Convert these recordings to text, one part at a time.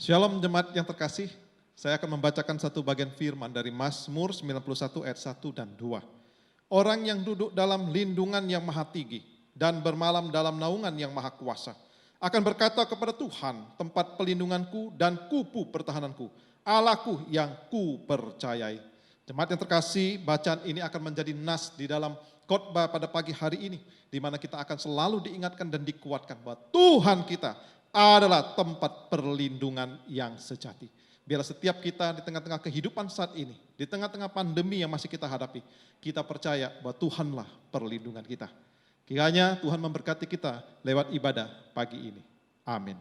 Shalom jemaat yang terkasih, saya akan membacakan satu bagian firman dari Mazmur 91 ayat 1 dan 2. Orang yang duduk dalam lindungan yang maha tinggi dan bermalam dalam naungan yang maha kuasa akan berkata kepada Tuhan, tempat pelindunganku dan kupu pertahananku, Allahku yang ku percayai. Jemaat yang terkasih, bacaan ini akan menjadi nas di dalam khotbah pada pagi hari ini, di mana kita akan selalu diingatkan dan dikuatkan bahwa Tuhan kita adalah tempat perlindungan yang sejati. Biarlah setiap kita di tengah-tengah kehidupan saat ini, di tengah-tengah pandemi yang masih kita hadapi, kita percaya bahwa Tuhanlah perlindungan kita. Kiranya Tuhan memberkati kita lewat ibadah pagi ini. Amin.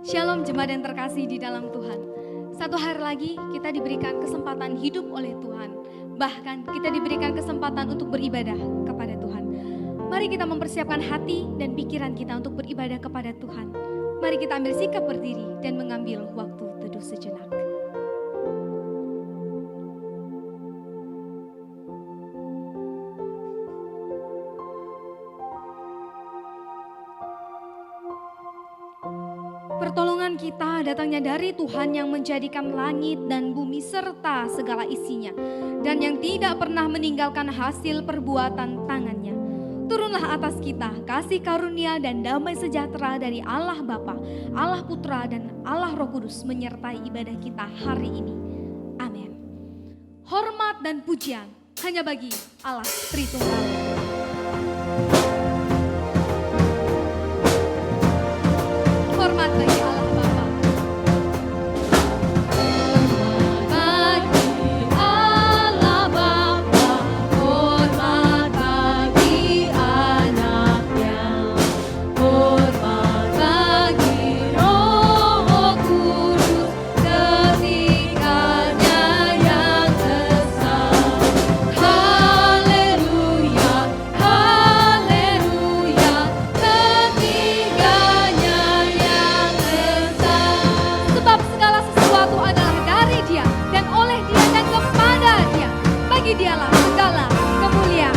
Shalom jemaat yang terkasih di dalam Tuhan. Satu hari lagi kita diberikan kesempatan hidup oleh Tuhan. Bahkan kita diberikan kesempatan untuk beribadah kepada Tuhan. Mari kita mempersiapkan hati dan pikiran kita untuk beribadah kepada Tuhan. Mari kita ambil sikap berdiri dan mengambil waktu teduh sejenak. Pertolongan kita datangnya dari Tuhan yang menjadikan langit dan bumi serta segala isinya, dan yang tidak pernah meninggalkan hasil perbuatan tangannya. Turunlah atas kita kasih karunia dan damai sejahtera dari Allah Bapa, Allah Putra dan Allah Roh Kudus menyertai ibadah kita hari ini. Amin. Hormat dan pujian hanya bagi Allah Tritunggal. Hormat bagi Allah Bapa. Dialah segala kemuliaan.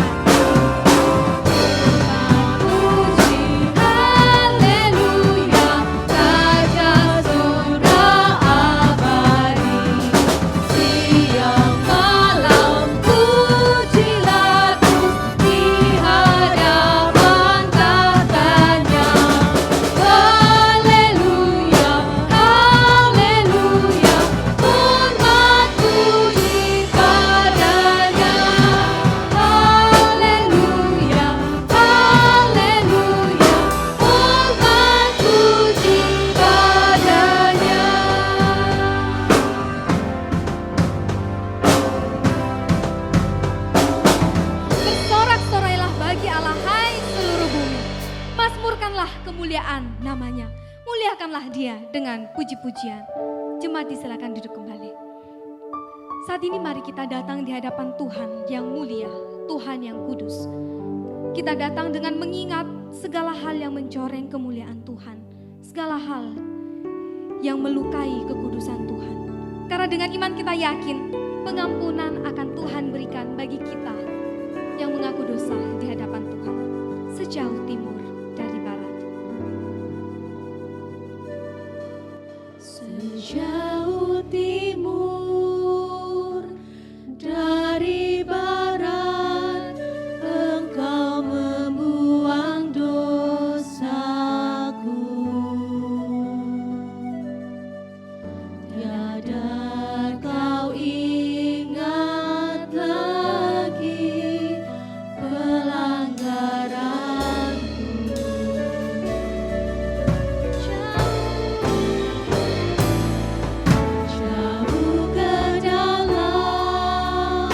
Puji haleluya, Raja surga abadi. Siang malam pujilah terus di hadapan tahtanya. Haleluya, haleluya, hormat puji padanya. Haleluya, haleluya, hormat puji padanya. Bersorak-sorailah bagi Allah, hai seluruh bumi. Mazmurkanlah kemuliaan namanya. Muliakanlah dia dengan puji-pujian. Jemaat disilakan duduk kembali. Saat ini mari kita datang di hadapan Tuhan yang mulia, Tuhan yang kudus. Kita datang dengan mengingat segala hal yang mencoreng kemuliaan Tuhan. Segala hal yang melukai kekudusan Tuhan. Karena dengan iman kita yakin pengampunan akan Tuhan berikan bagi kita yang mengaku dosa di hadapan Tuhan. sejauh timur dari barat. Sejauh timur dari barat, Engkau membuang dosaku. Tiada kau ingat lagi pelanggaranku. Jauh ke dalam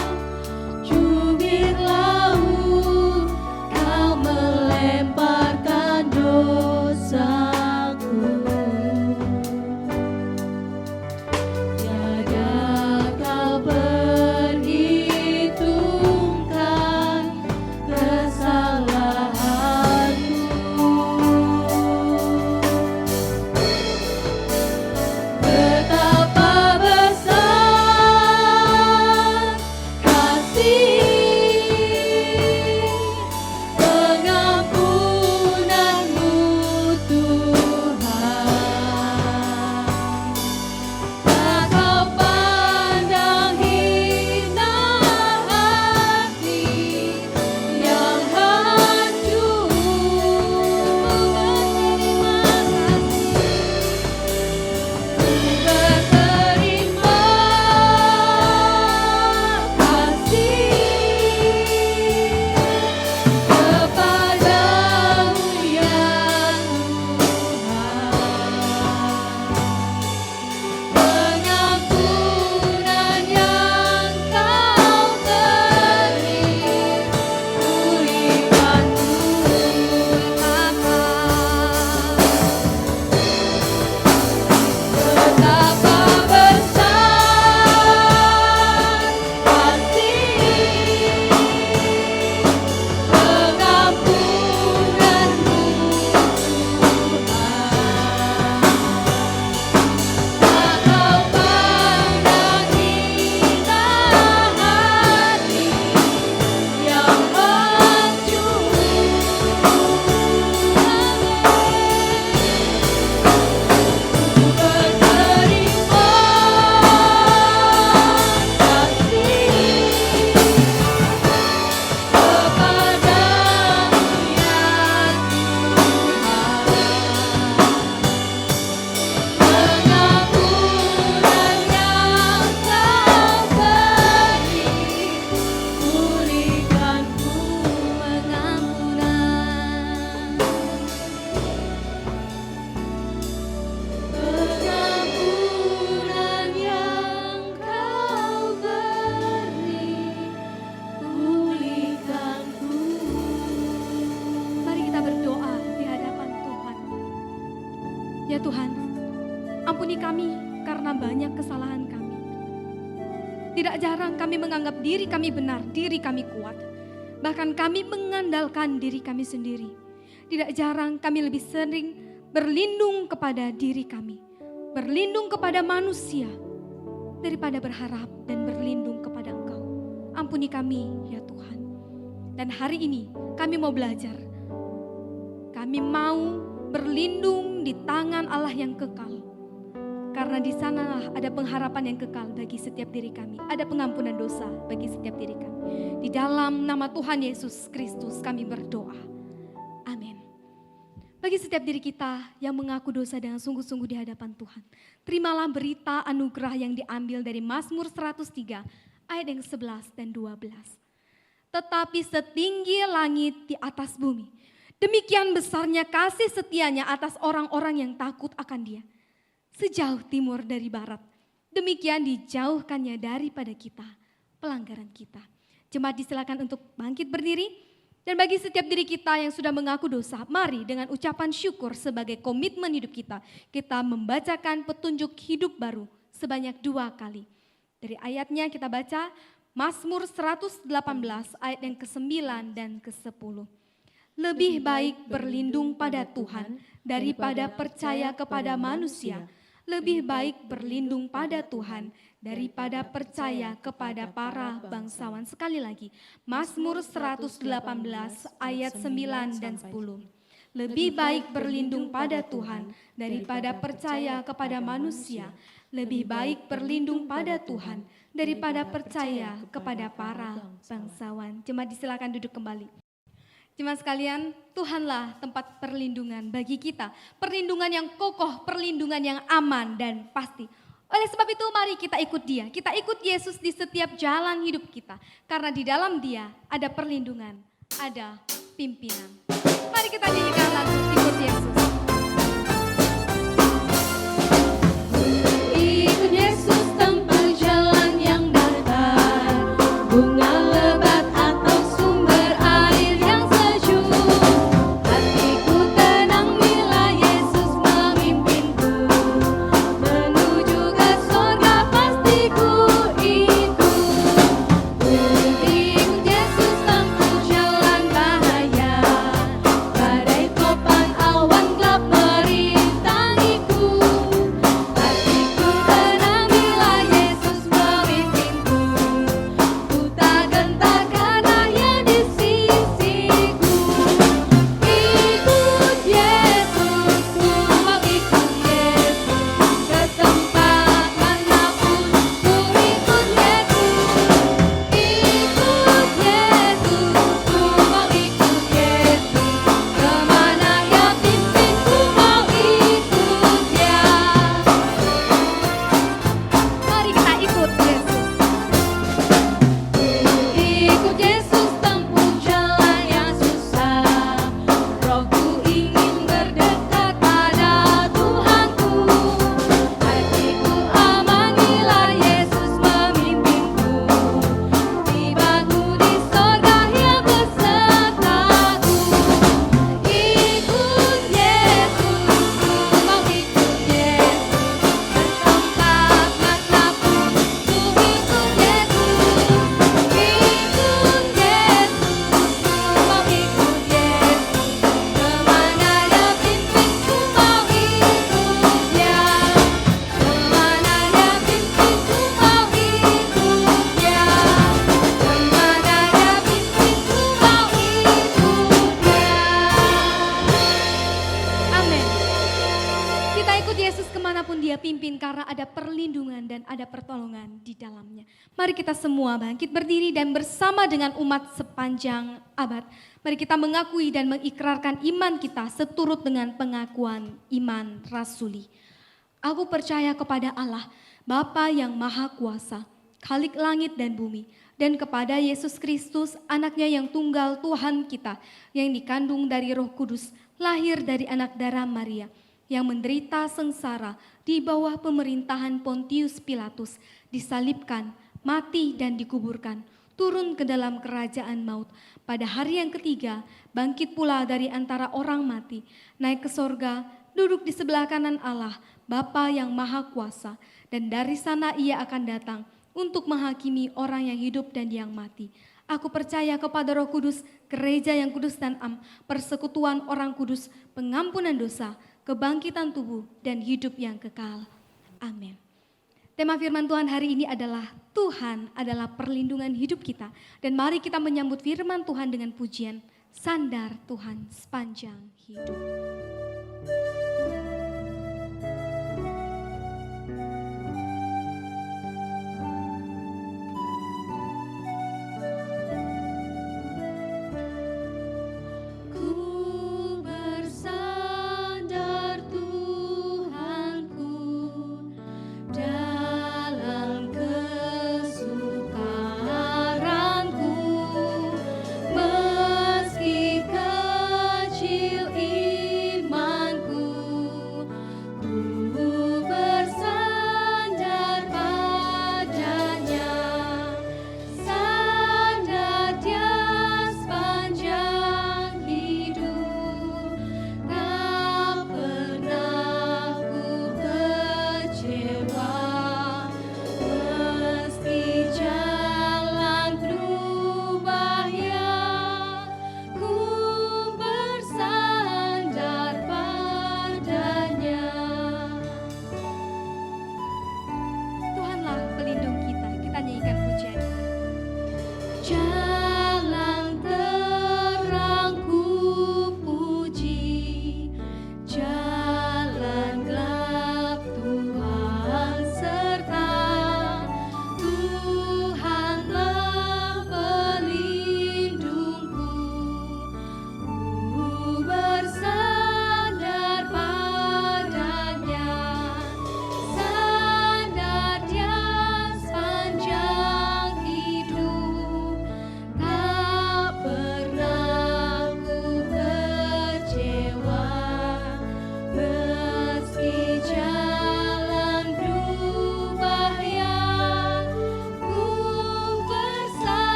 jubir laut, kau melemparkan dosaku. Tiada kau perhitungkan kesalahanku. Betapa besar kasih pengampunanmu, Tuhan. Tak kau pandang hina hati yang hancur. Berterima kasih kepadamu ya Tuhan. Pengampunan yang kau beri, betapa besar kasih pengampunanmu, Tuhan. Tak kau pandang hina hati yang hancur. Berterima kasih kepadamu ya Tuhan. Pengampunan yang kau beri, pulihkanku pengampunan. Pengampunan yang kau beri, pulihkanku. Mari kita berdoa di hadapan Tuhan. Ya Tuhan, ampuni kami karena banyak kesalahan kami. Tidak jarang kami menganggap diri kami benar, diri kami kuat. Bahkan kami mengandalkan diri kami sendiri. Tidak jarang kami lebih sering berlindung kepada diri kami, berlindung kepada manusia, daripada berharap dan berlindung kepada Engkau. Ampuni kami ya Tuhan. Dan hari ini kami mau belajar. Kami mau berlindung di tangan Allah yang kekal. Karena di sanalah ada pengharapan yang kekal bagi setiap diri kami. Ada pengampunan dosa bagi setiap diri kami. Di dalam nama Tuhan Yesus Kristus kami berdoa. Amin. Bagi setiap diri kita yang mengaku dosa dengan sungguh-sungguh di hadapan Tuhan, terimalah berita anugerah yang diambil dari Mazmur 103 ayat yang 11 dan 12. Tetapi setinggi langit di atas bumi, demikian besarnya kasih setianya atas orang-orang yang takut akan Dia. Sejauh timur dari barat, demikian dijauhkannya daripada kita, pelanggaran kita. Jemaat disilakan untuk bangkit berdiri. Dan bagi setiap diri kita yang sudah mengaku dosa, mari dengan ucapan syukur sebagai komitmen hidup kita, kita membacakan petunjuk hidup baru sebanyak 2 kali. Dari ayatnya kita baca Mazmur 118 ayat yang ke-9 dan ke-10. Lebih baik berlindung pada Tuhan daripada percaya kepada manusia. lebih baik berlindung pada Tuhan daripada percaya kepada para bangsawan. Sekali lagi, Mazmur 118 ayat 9 dan 10. Lebih baik berlindung pada Tuhan daripada percaya kepada manusia. Lebih baik berlindung pada Tuhan daripada percaya kepada para bangsawan. Jemaat disilakan duduk kembali. Jemaat sekalian, Tuhanlah tempat perlindungan bagi kita. Perlindungan yang kokoh, perlindungan yang aman dan pasti. Oleh sebab itu mari kita ikut Dia. Kita ikut Yesus di setiap jalan hidup kita. Karena di dalam Dia ada perlindungan, ada pimpinan. Mari kita nyanyikan lagu ikut Yesus. Ikut Yesus tanpa jalan yang datar, bunga lebat atau sumber air yang sejuk. Hatiku tenang bila Yesus memimpinku, menuju ke surga pasti ku ikut. Ikut Yesus tanpa jalan bahaya, badai topan awan gelap merintangiku. Hatiku tenang bila Yesus memimpinku, ku tak gentar karena Ia di sisiku. Ikut Yesus, ku mau ikut Yesus, ke tempat manapun ku ikut Yesus. Ikut Yesus, ku mau ikut Yesus, kemana Ia pimpin ku mau ikut Dia. Mari kita ikut Yesus. Ikut Yesus tempuh jalan yang susah, rohku ingin berdekat pada Tuhanku. Hatiku aman bila Yesus memimpinku, tibaku di sorga yang besertaku. Ikut Yesus, ku mau ikut Yesus, ke tempat manapun ku ikut Yesus. Ikut Yesus, ku mau ikut Yesus, kemana Dia pimpin ku mau ikut Dia. Kemana Dia pimpin ku mau ikut Dia. Kemana Dia pimpin ku mau ikut Dia. Amin. Kita ikut Yesus kemanapun Dia pimpin karena ada perlindungan dan ada pertolongan di dalamnya. Mari kita semua bangkit berdiri dan bersama dengan umat sepanjang abad. Mari kita mengakui dan mengikrarkan iman kita seturut dengan pengakuan iman rasuli. Aku percaya kepada Allah, Bapa yang Maha Kuasa, Khalik langit dan bumi, dan kepada Yesus Kristus, anaknya yang tunggal Tuhan kita, yang dikandung dari Roh Kudus, lahir dari anak darah Maria, yang menderita sengsara di bawah pemerintahan Pontius Pilatus, disalibkan, mati dan dikuburkan, turun ke dalam kerajaan maut. Pada hari yang ketiga, bangkit pula dari antara orang mati, naik ke sorga, duduk di sebelah kanan Allah, Bapa yang Maha Kuasa, dan dari sana Ia akan datang untuk menghakimi orang yang hidup dan yang mati. Aku percaya kepada Roh Kudus, gereja yang kudus dan persekutuan orang kudus, pengampunan dosa, kebangkitan tubuh, dan hidup yang kekal. Amin. Tema firman Tuhan hari ini adalah Tuhan adalah perlindungan hidup kita. Dan mari kita menyambut firman Tuhan dengan pujian Sandar Tuhan sepanjang hidup. Ku bersandar Tuhanku dalam kesukaranku, meski kecil imanku,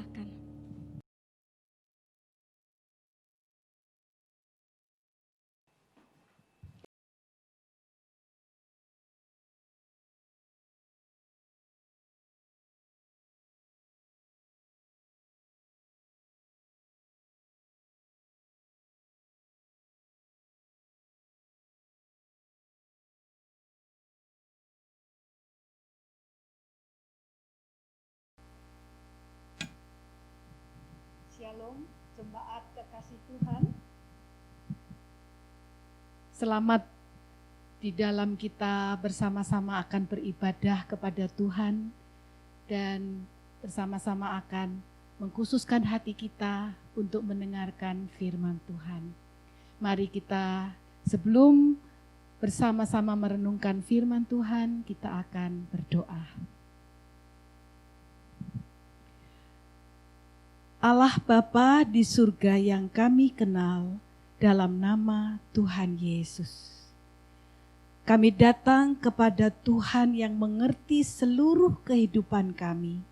dipersilahkan. Shalom, jemaat kekasih Tuhan. Selamat di dalam kita bersama-sama akan beribadah kepada Tuhan dan bersama-sama akan mengkhususkan hati kita untuk mendengarkan firman Tuhan. Mari kita sebelum bersama-sama merenungkan firman Tuhan, kita akan berdoa. Allah Bapa di surga yang kami kenal dalam nama Tuhan Yesus. Kami datang kepada Tuhan yang mengerti seluruh kehidupan kami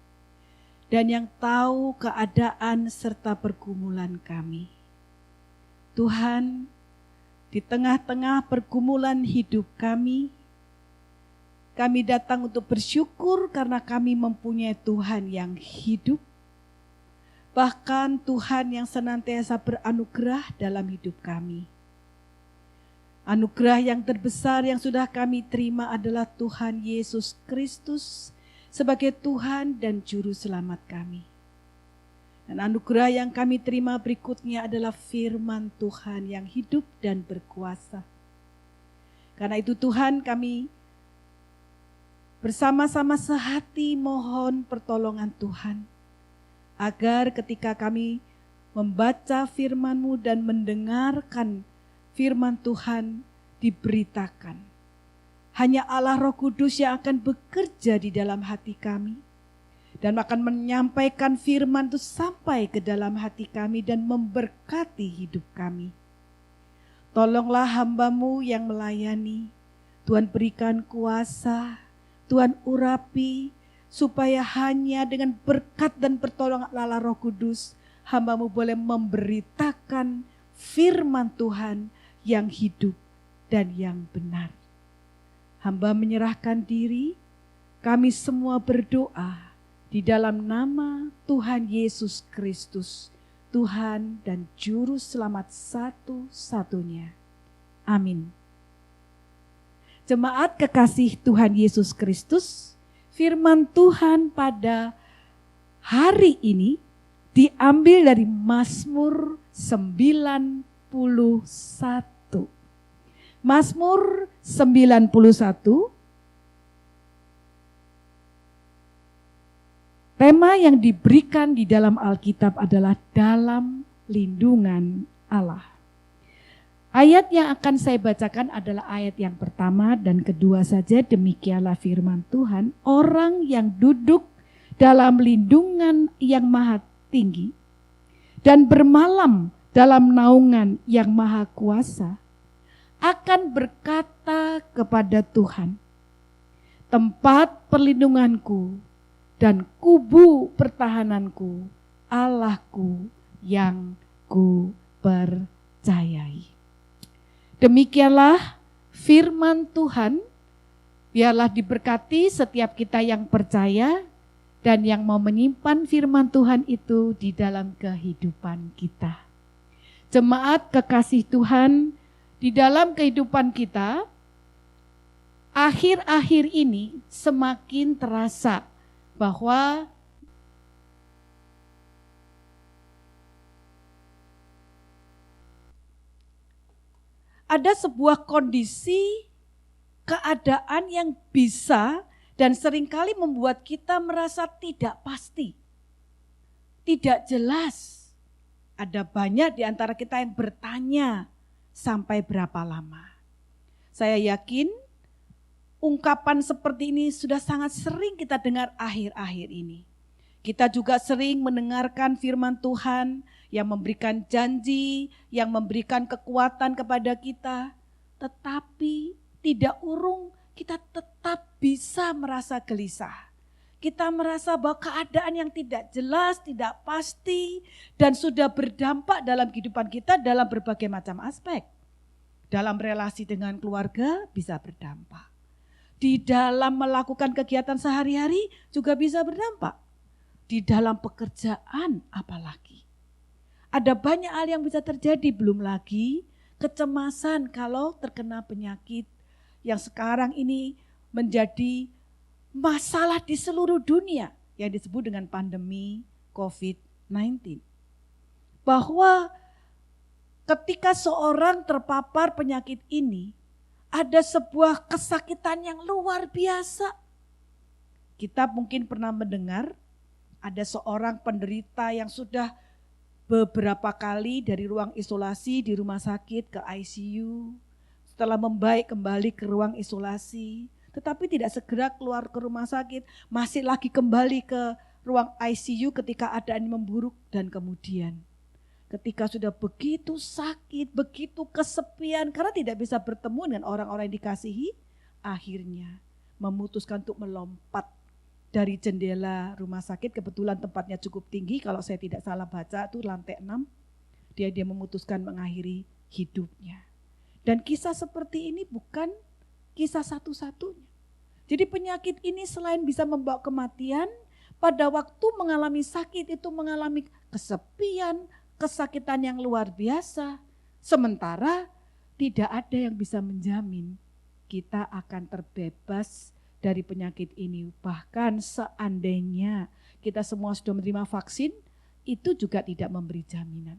dan yang tahu keadaan serta pergumulan kami. Tuhan, di tengah-tengah pergumulan hidup kami datang untuk bersyukur karena kami mempunyai Tuhan yang hidup. Bahkan Tuhan yang senantiasa beranugerah dalam hidup kami. Anugerah yang terbesar yang sudah kami terima adalah Tuhan Yesus Kristus sebagai Tuhan dan Juru Selamat kami. Dan anugerah yang kami terima berikutnya adalah firman Tuhan yang hidup dan berkuasa. Karena itu Tuhan, kami bersama-sama sehati mohon pertolongan Tuhan. Agar ketika kami membaca firman-Mu dan mendengarkan firman Tuhan diberitakan. Hanya Allah Roh Kudus yang akan bekerja di dalam hati kami. Dan akan menyampaikan firman itu sampai ke dalam hati kami dan memberkati hidup kami. Tolonglah hamba-Mu yang melayani. Tuhan berikan kuasa, Tuhan urapi, supaya hanya dengan berkat dan pertolongan Allah Roh Kudus, hamba-Mu boleh memberitakan firman Tuhan yang hidup dan yang benar. Hamba menyerahkan diri, kami semua berdoa di dalam nama Tuhan Yesus Kristus, Tuhan dan Juru Selamat satu-satunya. Amin. Jemaat kekasih Tuhan Yesus Kristus, firman Tuhan pada hari ini diambil dari Mazmur 91. Mazmur 91 tema yang diberikan di dalam Alkitab adalah dalam lindungan Allah. Ayat yang akan saya bacakan adalah ayat yang pertama dan kedua saja. Demikianlah firman Tuhan, orang yang duduk dalam lindungan yang maha tinggi dan bermalam dalam naungan yang maha kuasa akan berkata kepada Tuhan, tempat perlindunganku dan kubu pertahananku, Allahku yang ku percayai. Demikianlah firman Tuhan, biarlah diberkati setiap kita yang percaya dan yang mau menyimpan firman Tuhan itu di dalam kehidupan kita. Jemaat kekasih Tuhan, di dalam kehidupan kita, akhir-akhir ini semakin terasa bahwa ada sebuah kondisi, keadaan yang bisa dan seringkali membuat kita merasa tidak pasti, tidak jelas. Ada banyak di antara kita yang bertanya, sampai berapa lama? Saya yakin ungkapan seperti ini sudah sangat sering kita dengar akhir-akhir ini. Kita juga sering mendengarkan firman Tuhan yang memberikan janji, yang memberikan kekuatan kepada kita. Tetapi tidak urung kita tetap bisa merasa gelisah. kita merasa bahwa keadaan yang tidak jelas, tidak pasti, dan sudah berdampak dalam kehidupan kita dalam berbagai macam aspek. Dalam relasi dengan keluarga bisa berdampak. Di dalam melakukan kegiatan sehari-hari juga bisa berdampak. Di dalam pekerjaan apalagi. Ada banyak hal yang bisa terjadi, belum lagi kecemasan kalau terkena penyakit yang sekarang ini menjadi masalah di seluruh dunia yang disebut dengan pandemi COVID-19. Bahwa ketika seorang terpapar penyakit ini, ada sebuah kesakitan yang luar biasa. Kita mungkin pernah mendengar ada seorang penderita yang sudah beberapa kali dari ruang isolasi di rumah sakit ke ICU, setelah membaik kembali ke ruang isolasi, tetapi tidak segera keluar ke rumah sakit, masih lagi kembali ke ruang ICU ketika keadaan memburuk, dan kemudian ketika sudah begitu sakit, begitu kesepian karena tidak bisa bertemu dengan orang-orang yang dikasihi, akhirnya memutuskan untuk melompat dari jendela rumah sakit. Kebetulan tempatnya cukup tinggi, kalau saya tidak salah baca itu lantai 6, dia memutuskan mengakhiri hidupnya. Dan kisah seperti ini bukan kisah satu-satunya. Jadi penyakit ini selain bisa membawa kematian, pada waktu mengalami sakit itu mengalami kesepian, kesakitan yang luar biasa. Sementara tidak ada yang bisa menjamin kita akan terbebas dari penyakit ini. Bahkan seandainya kita semua sudah menerima vaksin, itu juga tidak memberi jaminan.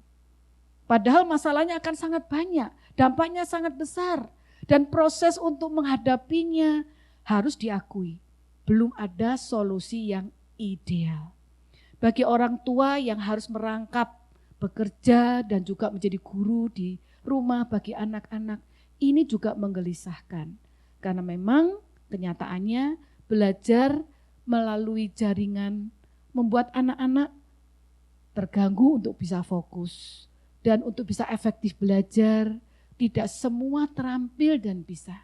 Padahal masalahnya akan sangat banyak, dampaknya sangat besar. Dan proses untuk menghadapinya harus diakui, belum ada solusi yang ideal. Bagi orang tua yang harus merangkap, bekerja dan juga menjadi guru di rumah bagi anak-anak, ini juga menggelisahkan. Karena memang kenyataannya belajar melalui jaringan membuat anak-anak terganggu untuk bisa fokus. Dan untuk bisa efektif belajar, tidak semua terampil dan bisa.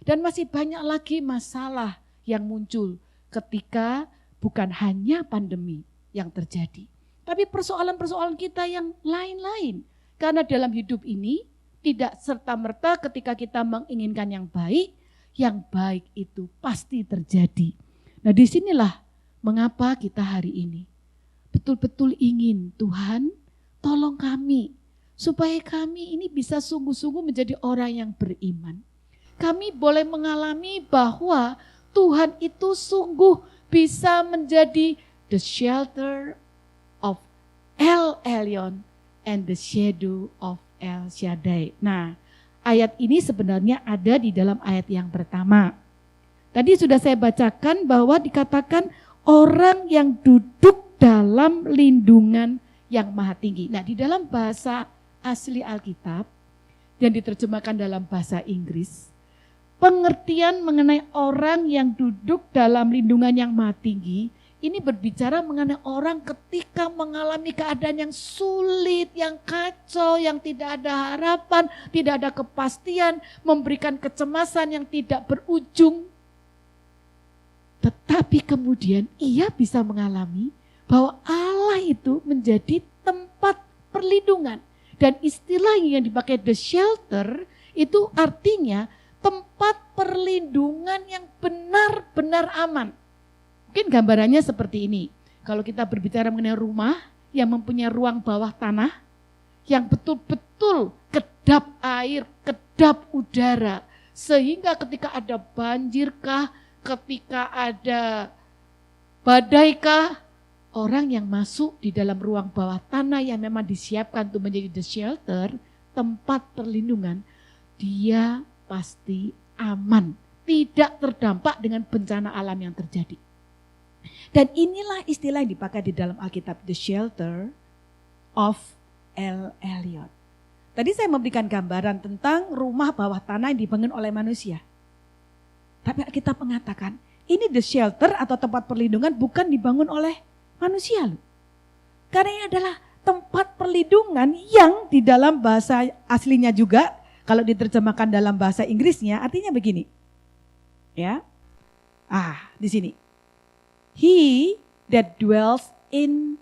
Dan masih banyak lagi masalah yang muncul ketika bukan hanya pandemi yang terjadi. Tapi persoalan-persoalan kita yang lain-lain. Karena dalam hidup ini tidak serta-merta ketika kita menginginkan yang baik itu pasti terjadi. Nah disinilah mengapa kita hari ini betul-betul ingin Tuhan tolong kami. Supaya kami ini bisa sungguh-sungguh menjadi orang yang beriman. Kami boleh mengalami bahwa Tuhan itu sungguh bisa menjadi the shelter of El Elyon and the shadow of El Shaddai. Nah, ayat ini sebenarnya ada di dalam ayat yang pertama. Tadi sudah saya bacakan bahwa dikatakan orang yang duduk dalam lindungan yang maha tinggi. Nah, di dalam bahasa asli Alkitab dan diterjemahkan dalam bahasa Inggris, pengertian mengenai orang yang duduk dalam lindungan yang maha tinggi, ini berbicara mengenai orang ketika mengalami keadaan yang sulit, yang kacau, yang tidak ada harapan, tidak ada kepastian, memberikan kecemasan yang tidak berujung. Tetapi kemudian ia bisa mengalami bahwa Allah itu menjadi tempat perlindungan. Dan istilah yang dipakai the shelter itu artinya tempat perlindungan yang benar-benar aman. Mungkin gambarannya seperti ini. Kalau kita berbicara mengenai rumah yang mempunyai ruang bawah tanah, yang betul-betul kedap air, kedap udara. Sehingga ketika ada banjirkah, ketika ada badaikah, orang yang masuk di dalam ruang bawah tanah yang memang disiapkan untuk menjadi the shelter, tempat perlindungan, dia pasti aman, tidak terdampak dengan bencana alam yang terjadi. Dan inilah istilah yang dipakai di dalam Alkitab, the shelter of El Elyon. Tadi saya memberikan gambaran tentang rumah bawah tanah yang dibangun oleh manusia. Tapi Alkitab mengatakan, ini the shelter atau tempat perlindungan bukan dibangun oleh manusia loh. Karena ini adalah tempat perlindungan yang di dalam bahasa aslinya juga, kalau diterjemahkan dalam bahasa Inggrisnya artinya begini. Ya. Di sini. He that dwells in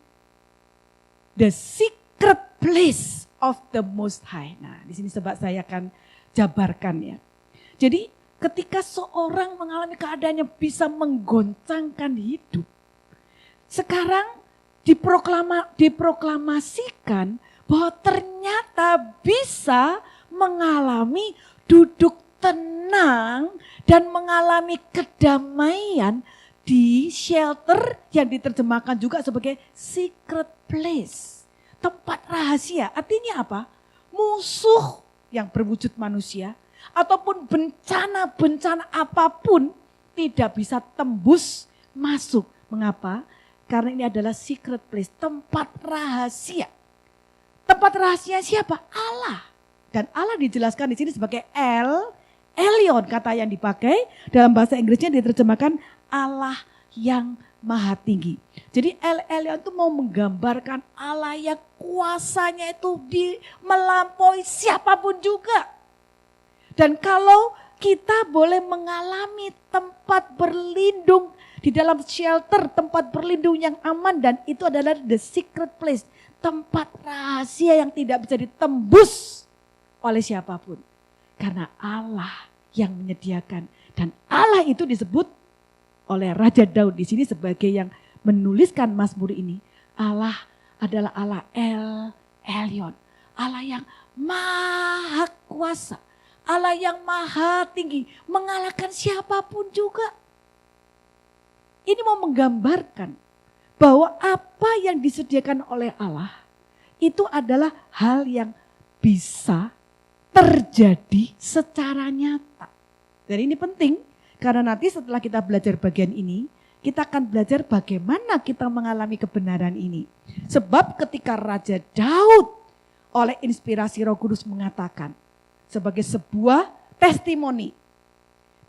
the secret place of the Most High. Nah, di sini sebab saya akan jabarkan ya. Jadi ketika seorang mengalami keadaan yang bisa menggoncangkan hidup, sekarang diproklamasikan bahwa ternyata bisa mengalami duduk tenang dan mengalami kedamaian di shelter yang diterjemahkan juga sebagai secret place. Tempat rahasia, artinya apa? Musuh yang berwujud manusia ataupun bencana-bencana apapun tidak bisa tembus masuk. Mengapa? Karena ini adalah secret place, tempat rahasia. Tempat rahasia siapa? Allah. Dan Allah dijelaskan di sini sebagai El Elyon, kata yang dipakai dalam bahasa Inggrisnya diterjemahkan Allah yang Maha Tinggi. Jadi El Elyon itu mau menggambarkan Allah yang kuasanya itu melampaui siapapun juga. Dan kalau kita boleh mengalami tempat berlindung di dalam shelter, tempat berlindung yang aman, dan itu adalah the secret place, tempat rahasia yang tidak bisa ditembus oleh siapapun. Karena Allah yang menyediakan, dan Allah itu disebut oleh Raja Daud di sini sebagai yang menuliskan Mazmur ini. Allah adalah Allah El Elyon, Allah yang maha kuasa, Allah yang maha tinggi, mengalahkan siapapun juga. Ini mau menggambarkan bahwa apa yang disediakan oleh Allah itu adalah hal yang bisa terjadi secara nyata. Dan ini penting karena nanti setelah kita belajar bagian ini, kita akan belajar bagaimana kita mengalami kebenaran ini. Sebab ketika Raja Daud oleh inspirasi Roh Kudus mengatakan sebagai sebuah testimoni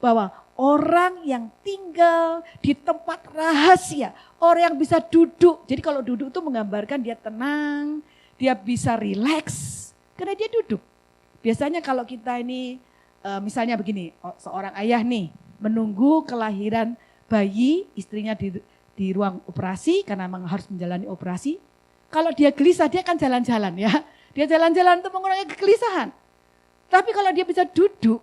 bahwa orang yang tinggal di tempat rahasia, orang yang bisa duduk. Jadi kalau duduk itu menggambarkan dia tenang, dia bisa rileks karena dia duduk. Biasanya kalau kita ini misalnya begini, seorang ayah nih menunggu kelahiran bayi, istrinya di ruang operasi karena memang harus menjalani operasi. Kalau dia gelisah dia akan jalan-jalan ya. Dia jalan-jalan untuk mengurangi kegelisahan. Tapi kalau dia bisa duduk,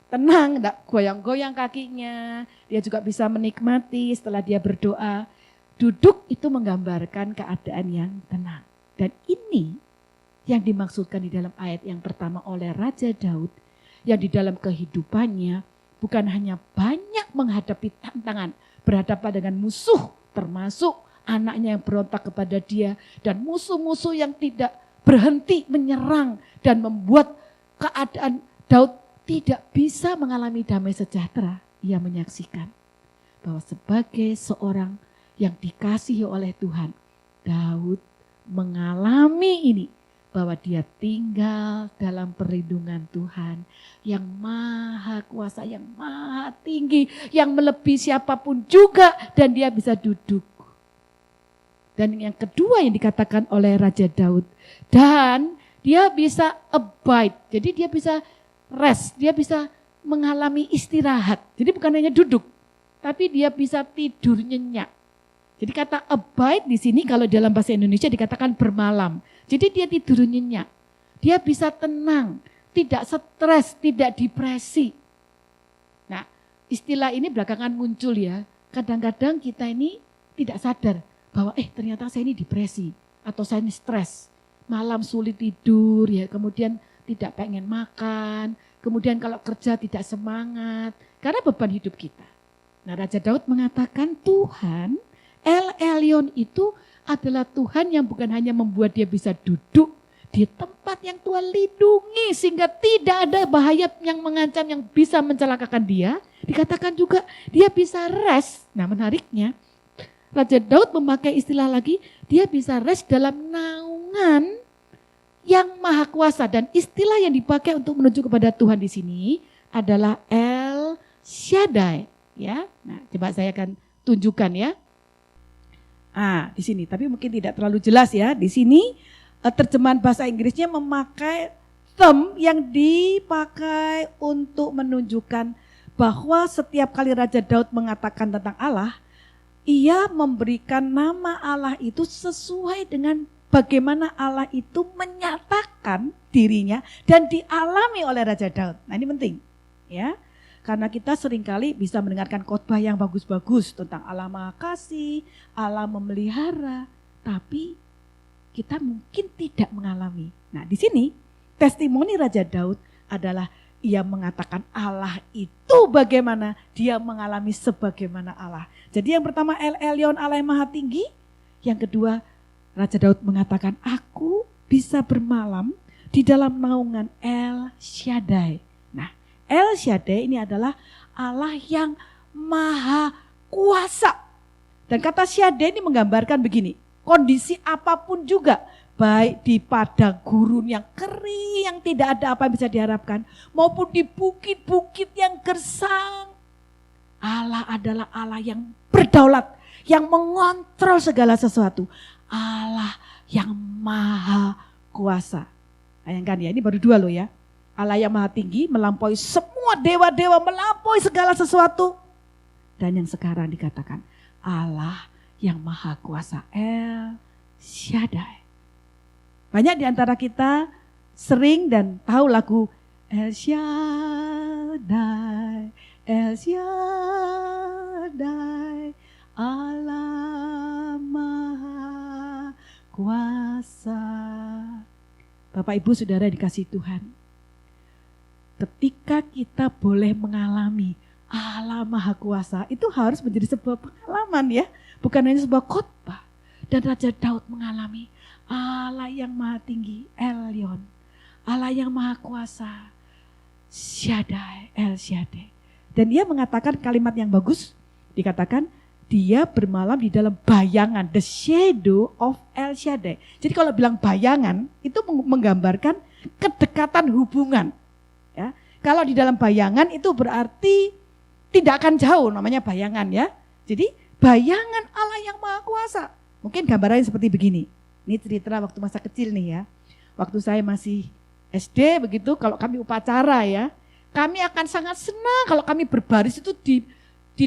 tenang, enggak goyang-goyang kakinya, dia juga bisa menikmati setelah dia berdoa. Duduk itu menggambarkan keadaan yang tenang. Dan ini yang dimaksudkan di dalam ayat yang pertama oleh Raja Daud, yang di dalam kehidupannya bukan hanya banyak menghadapi tantangan, berhadapan dengan musuh, termasuk anaknya yang berontak kepada dia, dan musuh-musuh yang tidak berhenti menyerang dan membuat keadaan Daud tidak bisa mengalami damai sejahtera. Ia menyaksikan bahwa sebagai seorang yang dikasihi oleh Tuhan, Daud mengalami ini, bahwa dia tinggal dalam perlindungan Tuhan yang maha kuasa, yang maha tinggi, yang melebihi siapapun juga, dan dia bisa duduk. Dan yang kedua yang dikatakan oleh Raja Daud, dan dia bisa abide, jadi dia bisa rest, dia bisa mengalami istirahat. Jadi bukan hanya duduk, tapi dia bisa tidur nyenyak. Jadi kata abide di sini kalau dalam bahasa Indonesia dikatakan bermalam. Jadi dia tidur nyenyak, dia bisa tenang, tidak stres, tidak depresi. Nah, istilah ini belakangan muncul ya. Kadang-kadang kita ini tidak sadar bahwa ternyata saya ini depresi atau saya ini stres. Malam sulit tidur ya, kemudian tidak pengen makan, kemudian kalau kerja tidak semangat karena beban hidup kita. Nah, Raja Daud mengatakan Tuhan El Elyon itu adalah Tuhan yang bukan hanya membuat dia bisa duduk di tempat yang Tuhan lindungi sehingga tidak ada bahaya yang mengancam yang bisa mencelakakan dia. Dikatakan juga dia bisa rest. Nah, menariknya Raja Daud memakai istilah lagi, dia bisa rest dalam naungan yang maha kuasa, dan istilah yang dipakai untuk menuju kepada Tuhan di sini adalah El Shaddai, ya. Nah, coba saya akan tunjukkan ya. Di sini, tapi mungkin tidak terlalu jelas ya. Di sini terjemahan bahasa Inggrisnya memakai term yang dipakai untuk menunjukkan bahwa setiap kali Raja Daud mengatakan tentang Allah, ia memberikan nama Allah itu sesuai dengan bagaimana Allah itu menyatakan dirinya dan dialami oleh Raja Daud. Nah ini penting ya. Karena kita seringkali bisa mendengarkan khotbah yang bagus-bagus tentang Allah Maha Kasih, Allah memelihara, tapi kita mungkin tidak mengalami. Nah di sini testimoni Raja Daud adalah ia mengatakan Allah itu bagaimana, dia mengalami sebagaimana Allah. Jadi yang pertama El Elyon, Allah yang Maha Tinggi. Yang kedua Raja Daud mengatakan aku bisa bermalam di dalam naungan El Shaddai. Nah El Shaddai ini adalah Allah yang Maha Kuasa. Dan kata Shaddai ini menggambarkan begini, kondisi apapun juga, baik di padang gurun yang kering, yang tidak ada apa yang bisa diharapkan, maupun di bukit-bukit yang gersang, Allah adalah Allah yang berdaulat, yang mengontrol segala sesuatu. Allah yang Maha Kuasa. Bayangkan ya, ini baru dua loh ya. Allah yang Maha Tinggi melampaui semua dewa-dewa, melampaui segala sesuatu. Dan yang sekarang dikatakan Allah yang Maha Kuasa, El Shaddai. Banyak di antara kita sering dan tahu lagu El Shaddai, El Shaddai, Allah Maha Kuasa. Bapak Ibu Saudara dikasihi Tuhan, ketika kita boleh mengalami Allah Maha Kuasa, itu harus menjadi sebuah pengalaman ya, bukan hanya sebuah khotbah. Dan Raja Daud mengalami Allah yang Maha Tinggi, Elyon, Allah yang Maha Kuasa, Shaddai, El Shaddai. Dan dia mengatakan kalimat yang bagus, dikatakan dia bermalam di dalam bayangan, the shadow of El Shaddai. Jadi kalau bilang bayangan, itu menggambarkan kedekatan hubungan. Ya. Kalau di dalam bayangan itu berarti tidak akan jauh, namanya bayangan ya. Jadi bayangan Allah yang Maha Kuasa. Mungkin gambarannya seperti begini. Ini cerita waktu masa kecil nih ya. Waktu saya masih SD begitu, kalau kami upacara ya, kami akan sangat senang kalau kami berbaris itu di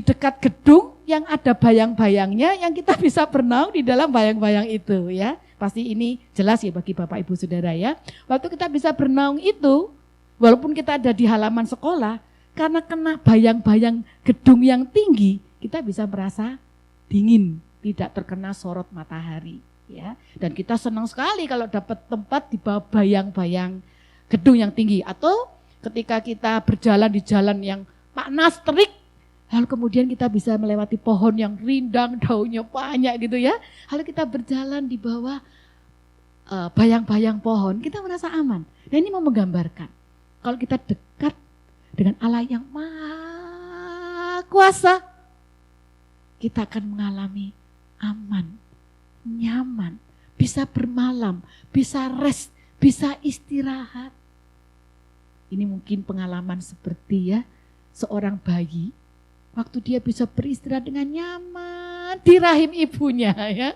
dekat gedung yang ada bayang-bayangnya, yang kita bisa berenang di dalam bayang-bayang itu ya. Pasti ini jelas ya bagi Bapak Ibu Saudara ya. Waktu kita bisa berenang itu, walaupun kita ada di halaman sekolah, karena kena bayang-bayang gedung yang tinggi, kita bisa merasa dingin, tidak terkena sorot matahari ya. Dan kita senang sekali kalau dapat tempat di bawah bayang-bayang gedung yang tinggi. Atau ketika kita berjalan di jalan yang panas terik, lalu kemudian kita bisa melewati pohon yang rindang, daunnya banyak gitu ya. Lalu kita berjalan di bawah bayang-bayang pohon, kita merasa aman. Dan ini mau menggambarkan, kalau kita dekat dengan Allah yang Maha Kuasa, kita akan mengalami aman, nyaman, bisa bermalam, bisa rest, bisa istirahat. Ini mungkin pengalaman seperti ya seorang bayi, waktu dia bisa beristirahat dengan nyaman di rahim ibunya ya.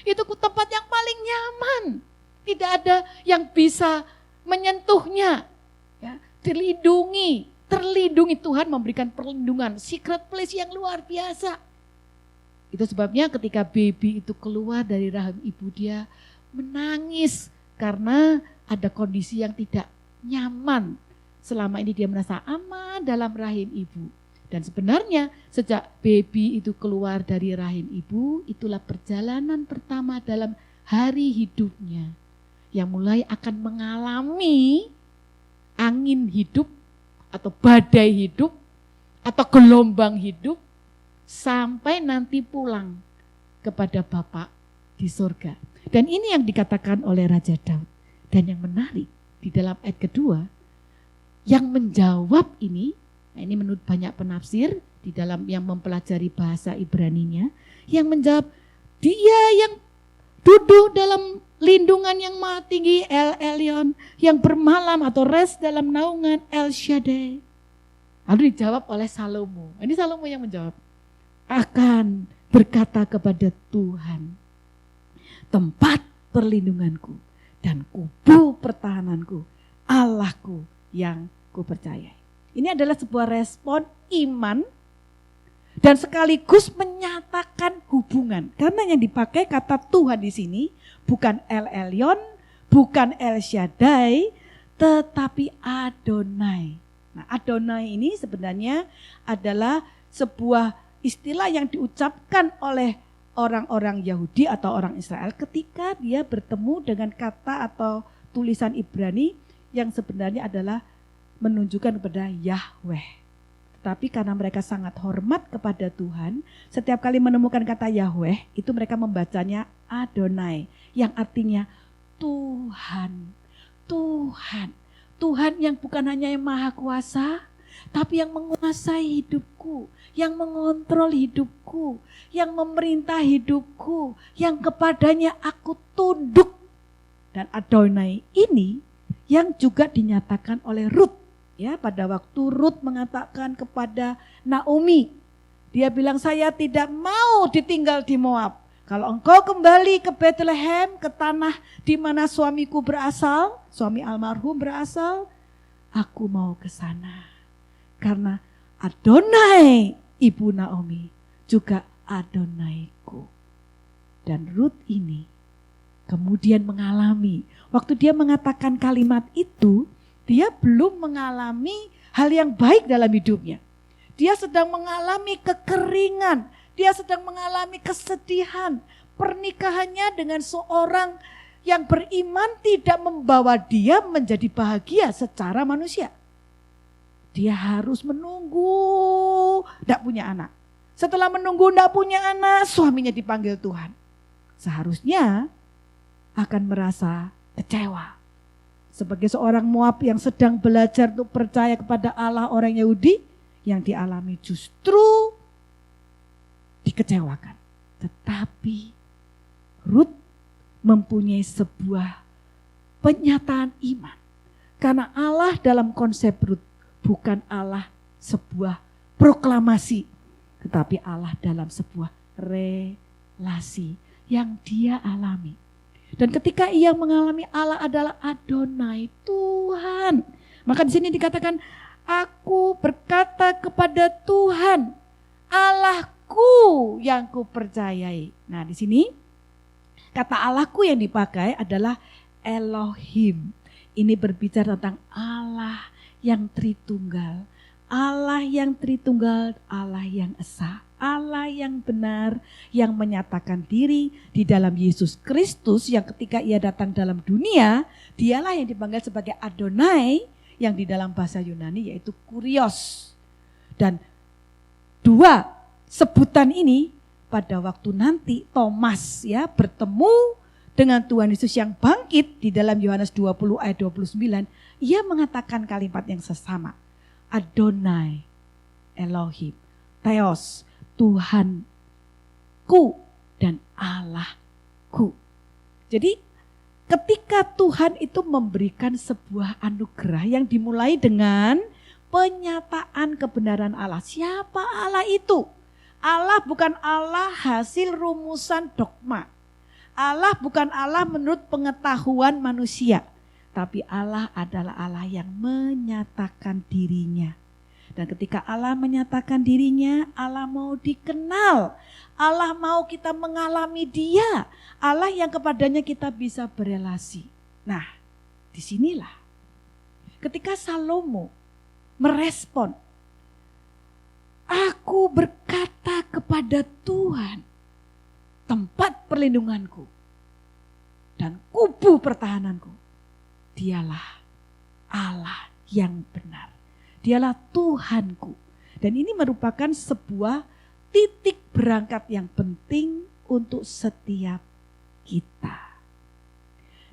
Itu tempat yang paling nyaman. Tidak ada yang bisa menyentuhnya. Ya, terlindungi Tuhan memberikan perlindungan, secret place yang luar biasa. Itu sebabnya ketika baby itu keluar dari rahim ibu, dia menangis karena ada kondisi yang tidak nyaman. Selama ini dia merasa aman dalam rahim ibu. Dan sebenarnya sejak baby itu keluar dari rahim ibu, itulah perjalanan pertama dalam hari hidupnya. Yang mulai akan mengalami angin hidup atau badai hidup atau gelombang hidup sampai nanti pulang kepada Bapa di surga. Dan ini yang dikatakan oleh Raja Daud. Dan yang menarik di dalam ayat kedua, yang menjawab ini, nah ini menurut banyak penafsir di dalam yang mempelajari bahasa Ibraninya, yang menjawab dia yang duduk dalam lindungan yang Maha Tinggi El Elyon, yang bermalam atau rest dalam naungan El Shaddai. Lalu dijawab oleh Salomo. Ini Salomo yang menjawab, akan berkata kepada Tuhan, tempat perlindunganku dan kubu pertahananku, Allahku yang kupercayai. Ini adalah sebuah respon iman dan sekaligus menyatakan hubungan. Karena yang dipakai kata Tuhan di sini bukan El Elyon, bukan El Shaddai, tetapi Adonai. Nah, Adonai ini sebenarnya adalah sebuah istilah yang diucapkan oleh orang-orang Yahudi atau orang Israel ketika dia bertemu dengan kata atau tulisan Ibrani yang sebenarnya adalah menunjukkan kepada Yahweh. Tetapi karena mereka sangat hormat kepada Tuhan, setiap kali menemukan kata Yahweh, itu mereka membacanya Adonai, yang artinya Tuhan. Tuhan. Tuhan yang bukan hanya yang maha kuasa, tapi yang menguasai hidupku, yang mengontrol hidupku, yang memerintah hidupku, yang kepadanya aku tunduk. Dan Adonai ini yang juga dinyatakan oleh Rut. Ya, pada waktu Rut mengatakan kepada Naomi, dia bilang, saya tidak mau ditinggal di Moab. Kalau engkau kembali ke Bethlehem, ke tanah di mana suamiku berasal, suami almarhum berasal, aku mau ke sana. Karena Adonai ibu Naomi juga Adonaiku. Dan Rut ini kemudian mengalami, waktu dia mengatakan kalimat itu, dia belum mengalami hal yang baik dalam hidupnya. Dia sedang mengalami kekeringan, dia sedang mengalami kesedihan. Pernikahannya dengan seorang yang beriman tidak membawa dia menjadi bahagia secara manusia. Dia harus menunggu, tidak punya anak. Setelah menunggu tidak punya anak, suaminya dipanggil Tuhan. Seharusnya akan merasa kecewa. Sebagai seorang Moab yang sedang belajar untuk percaya kepada Allah orang Yahudi, yang dialami justru dikecewakan. Tetapi Rut mempunyai sebuah penyataan iman. Karena Allah dalam konsep Rut bukan Allah sebuah proklamasi, tetapi Allah dalam sebuah relasi yang dia alami. Dan ketika ia mengalami Allah adalah Adonai, Tuhan. Maka di sini dikatakan, aku berkata kepada Tuhan, Allahku yang kupercayai. Nah, di sini kata Allahku yang dipakai adalah Elohim. Ini berbicara tentang Allah yang Tritunggal. Allah yang Tritunggal, Allah yang esa. Allah yang benar, yang menyatakan diri di dalam Yesus Kristus, yang ketika ia datang dalam dunia, dialah yang dipanggil sebagai Adonai, yang di dalam bahasa Yunani yaitu Kurios. Dan dua sebutan ini pada waktu nanti Thomas ya bertemu dengan Tuhan Yesus yang bangkit di dalam Yohanes 20 ayat 29, ia mengatakan kalimat yang sesama. Adonai, Elohim, Theos, Tuhanku dan Allahku. Jadi ketika Tuhan itu memberikan sebuah anugerah yang dimulai dengan penyataan kebenaran Allah. Siapa Allah itu? Allah bukan Allah hasil rumusan dogma. Allah bukan Allah menurut pengetahuan manusia. Tapi Allah adalah Allah yang menyatakan dirinya. Dan ketika Allah menyatakan dirinya, Allah mau dikenal. Allah mau kita mengalami dia. Allah yang kepadanya kita bisa berelasi. Nah, disinilah ketika Salomo merespon, aku berkata kepada Tuhan, tempat perlindunganku dan kubu pertahananku. Dialah Allah yang benar. Dialah Tuhanku. Dan ini merupakan sebuah titik berangkat yang penting untuk setiap kita.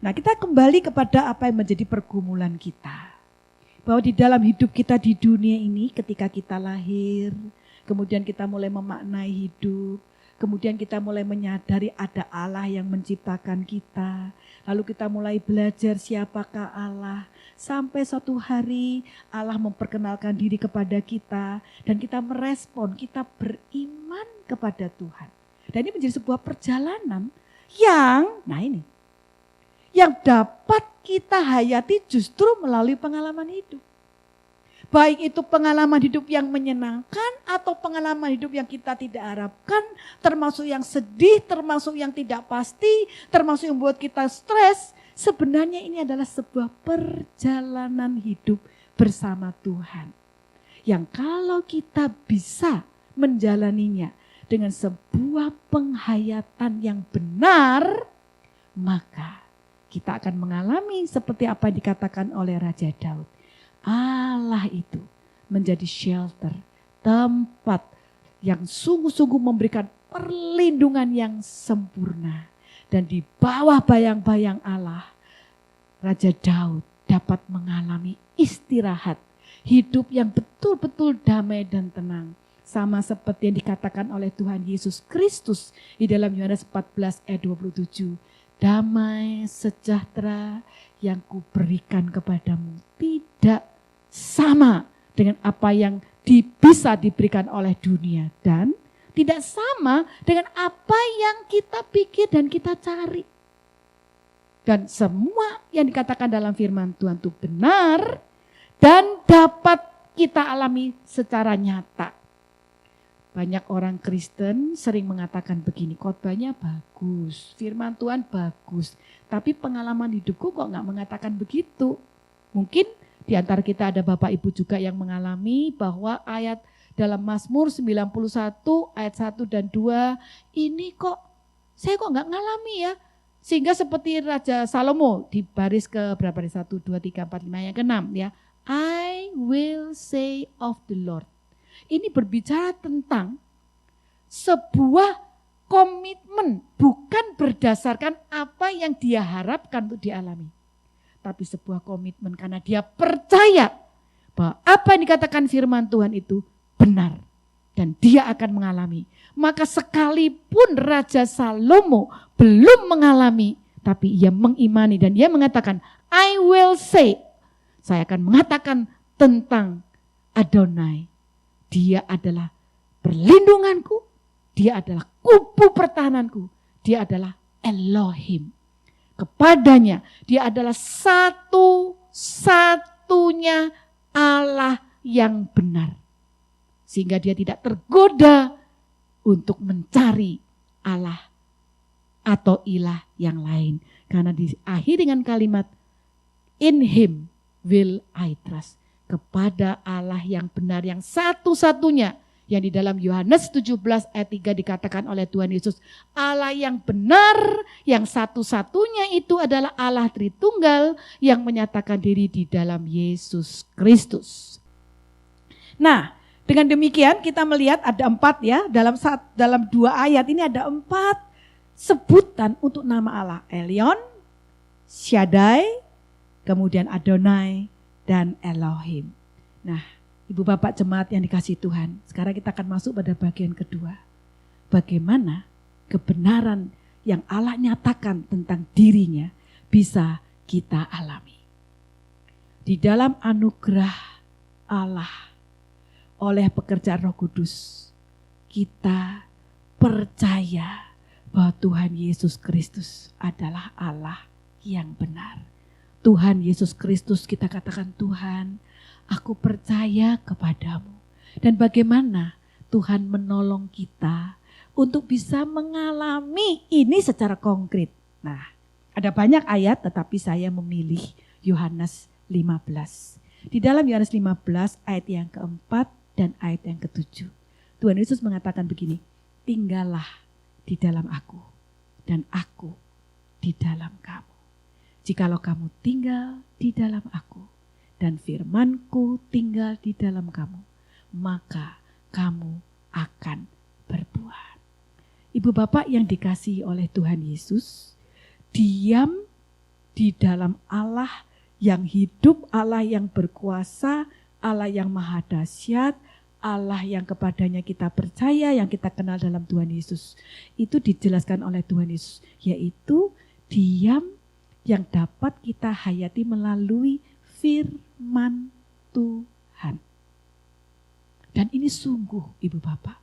Nah, kita kembali kepada apa yang menjadi pergumulan kita. Bahwa di dalam hidup kita di dunia ini ketika kita lahir, kemudian kita mulai memaknai hidup, kemudian kita mulai menyadari ada Allah yang menciptakan kita. Lalu kita mulai belajar siapakah Allah. Sampai suatu hari Allah memperkenalkan diri kepada kita. Dan kita merespon, kita beriman kepada Tuhan. Dan ini menjadi sebuah perjalanan yang dapat kita hayati justru melalui pengalaman hidup. Baik itu pengalaman hidup yang menyenangkan atau pengalaman hidup yang kita tidak harapkan, termasuk yang sedih, termasuk yang tidak pasti, termasuk yang membuat kita stres. Sebenarnya ini adalah sebuah perjalanan hidup bersama Tuhan. Yang kalau kita bisa menjalaninya dengan sebuah penghayatan yang benar, maka kita akan mengalami seperti apa yang dikatakan oleh Raja Daud. Allah itu menjadi shelter, tempat yang sungguh-sungguh memberikan perlindungan yang sempurna. Dan di bawah bayang-bayang Allah, Raja Daud dapat mengalami istirahat, hidup yang betul-betul damai dan tenang. Sama seperti yang dikatakan oleh Tuhan Yesus Kristus di dalam Yohanes 14 ayat 27. Damai sejahtera yang kuberikan kepadamu tidak sama dengan apa yang bisa diberikan oleh dunia. Dan tidak sama dengan apa yang kita pikir dan kita cari. Dan semua yang dikatakan dalam firman Tuhan itu benar dan dapat kita alami secara nyata. Banyak orang Kristen sering mengatakan begini, khotbahnya bagus, firman Tuhan bagus, tapi pengalaman hidupku kok nggak mengatakan begitu. Mungkin di antara kita ada Bapak Ibu juga yang mengalami bahwa ayat dalam Mazmur 91 ayat 1 dan 2, ini kok saya kok nggak ngalami ya. Sehingga seperti Raja Salomo di baris ke berapa nih, 1, 2, 3, 4, 5 yang ke-6 ya. I will say of the Lord. Ini berbicara tentang sebuah komitmen, bukan berdasarkan apa yang dia harapkan untuk dialami. Tapi sebuah komitmen karena dia percaya bahwa apa yang dikatakan firman Tuhan itu benar. Dan dia akan mengalami. Maka sekalipun Raja Salomo belum mengalami, tapi ia mengimani dan dia mengatakan, I will say, saya akan mengatakan tentang Adonai. Dia adalah perlindunganku, dia adalah kubu pertahananku, dia adalah Elohim. Kepadanya dia adalah satu-satunya Allah yang benar. Sehingga dia tidak tergoda untuk mencari Allah atau ilah yang lain. Karena diakhiri dengan kalimat, in him will I trust. Kepada Allah yang benar, yang satu-satunya. Yang di dalam Yohanes 17 ayat 3 dikatakan oleh Tuhan Yesus. Allah yang benar, yang satu-satunya itu adalah Allah Tritunggal yang menyatakan diri di dalam Yesus Kristus. Nah, dengan demikian kita melihat ada 4 ya, dalam 2 ayat ini ada 4 sebutan untuk nama Allah. Elyon, Shaddai, kemudian Adonai, dan Elohim. Nah, Ibu Bapak jemaat yang dikasihi Tuhan, sekarang kita akan masuk pada bagian kedua. Bagaimana kebenaran yang Allah nyatakan tentang dirinya bisa kita alami. Di dalam anugerah Allah oleh pekerjaan Roh Kudus, kita percaya bahwa Tuhan Yesus Kristus adalah Allah yang benar. Tuhan Yesus Kristus, kita katakan, Tuhan, aku percaya kepadamu. Dan bagaimana Tuhan menolong kita untuk bisa mengalami ini secara konkret. Nah, ada banyak ayat tetapi saya memilih Yohanes 15. Di dalam Yohanes 15 ayat yang keempat dan ayat yang ketujuh. Tuhan Yesus mengatakan begini, tinggallah di dalam aku dan aku di dalam kamu. Jikalau kamu tinggal di dalam aku dan firmanku tinggal di dalam kamu, maka kamu akan berbuah. Ibu Bapak yang dikasihi oleh Tuhan Yesus, diam di dalam Allah yang hidup, Allah yang berkuasa, Allah yang maha dahsyat, Allah yang kepadanya kita percaya, yang kita kenal dalam Tuhan Yesus. Itu dijelaskan oleh Tuhan Yesus, yaitu diam yang dapat kita hayati melalui firman Tuhan. Dan ini sungguh Ibu Bapak,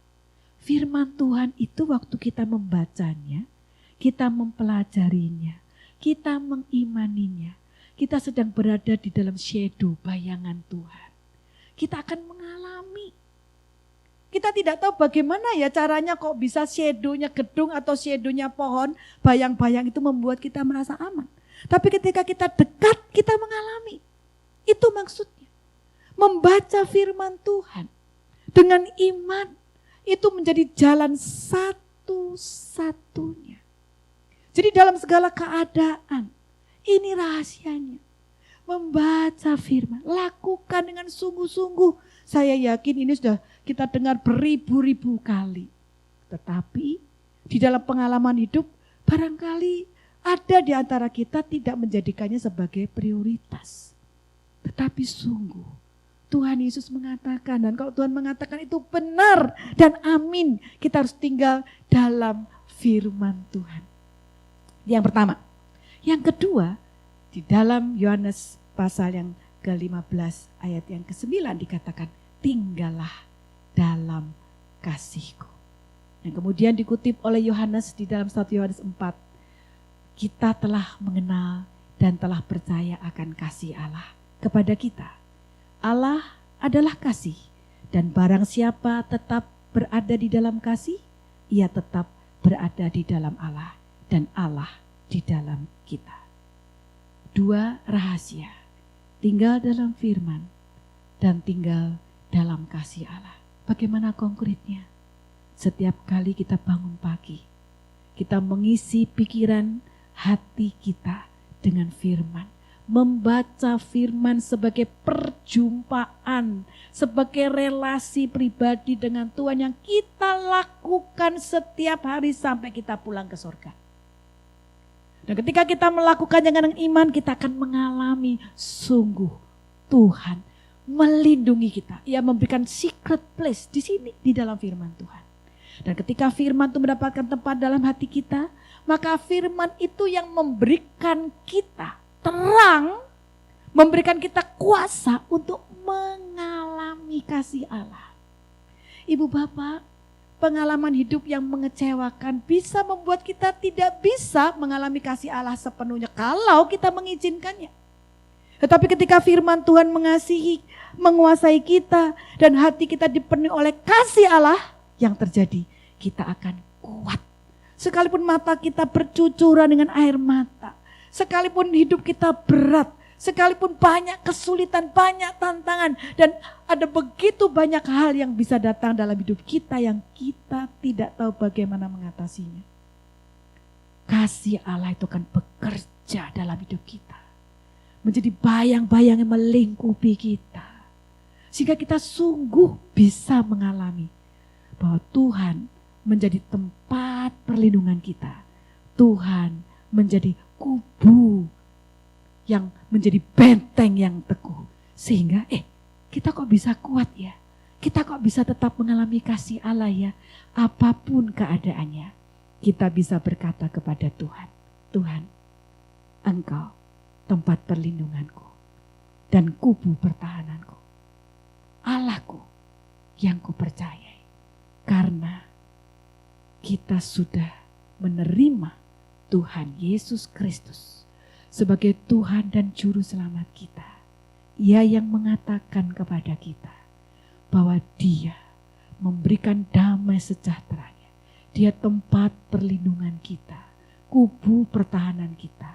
firman Tuhan itu waktu kita membacanya, kita mempelajarinya, kita mengimaninya, kita sedang berada di dalam shadow bayangan Tuhan. kita akan mengalami. Kita tidak tahu bagaimana ya caranya kok bisa shadow-nya gedung atau shadow-nya pohon, bayang-bayang itu membuat kita merasa aman. Tapi ketika kita dekat, kita mengalami. Itu maksudnya. Membaca firman Tuhan dengan iman, itu menjadi jalan satu-satunya. Jadi dalam segala keadaan, ini rahasianya. Membaca firman, lakukan dengan sungguh-sungguh. Saya yakin ini sudah kita dengar beribu-ribu kali. Tetapi di dalam pengalaman hidup, barangkali ada di antara kita tidak menjadikannya sebagai prioritas. Tetapi sungguh, Tuhan Yesus mengatakan, dan kalau Tuhan mengatakan itu benar dan amin, kita harus tinggal dalam firman Tuhan. Yang pertama. Yang kedua, di dalam Yohanes pasal yang ke-15 ayat yang ke-9 dikatakan, tinggallah dalam kasihku. Dan kemudian dikutip oleh Yohanes di dalam 1 Yohanes 4, kita telah mengenal dan telah percaya akan kasih Allah kepada kita. Allah adalah kasih, dan barang siapa tetap berada di dalam kasih, ia tetap berada di dalam Allah, dan Allah di dalam kita. Dua rahasia, tinggal dalam firman dan tinggal dalam kasih Allah. Bagaimana konkretnya? Setiap kali kita bangun pagi, kita mengisi pikiran hati kita dengan firman. Membaca firman sebagai perjumpaan, sebagai relasi pribadi dengan Tuhan yang kita lakukan setiap hari sampai kita pulang ke surga. Dan ketika kita melakukannya dengan iman, kita akan mengalami sungguh Tuhan melindungi kita. Ia memberikan secret place di sini, di dalam firman Tuhan. Dan ketika firman itu mendapatkan tempat dalam hati kita, maka firman itu yang memberikan kita terang, memberikan kita kuasa untuk mengalami kasih Allah. Ibu bapak, pengalaman hidup yang mengecewakan bisa membuat kita tidak bisa mengalami kasih Allah sepenuhnya kalau kita mengizinkannya. Tetapi ketika firman Tuhan mengasihi, menguasai kita dan hati kita dipenuhi oleh kasih Allah, yang terjadi kita akan kuat. Sekalipun mata kita bercucuran dengan air mata, sekalipun hidup kita berat, sekalipun banyak kesulitan, banyak tantangan, dan ada begitu banyak hal yang bisa datang dalam hidup kita yang kita tidak tahu bagaimana mengatasinya. Kasih Allah itu akan bekerja dalam hidup kita, menjadi bayang-bayang yang melingkupi kita, sehingga kita sungguh bisa mengalami bahwa Tuhan menjadi tempat perlindungan kita. Tuhan menjadi kubu yang menjadi benteng yang teguh. Sehingga kita kok bisa kuat ya? Kita kok bisa tetap mengalami kasih Allah ya? Apapun keadaannya, kita bisa berkata kepada Tuhan, Tuhan, Engkau tempat perlindunganku dan kubu pertahananku. Allahku yang kupercayai. Karena kita sudah menerima Tuhan Yesus Kristus sebagai Tuhan dan Juru Selamat kita. Ia yang mengatakan kepada kita bahwa Dia memberikan damai sejahteranya. Dia tempat perlindungan kita, kubu pertahanan kita.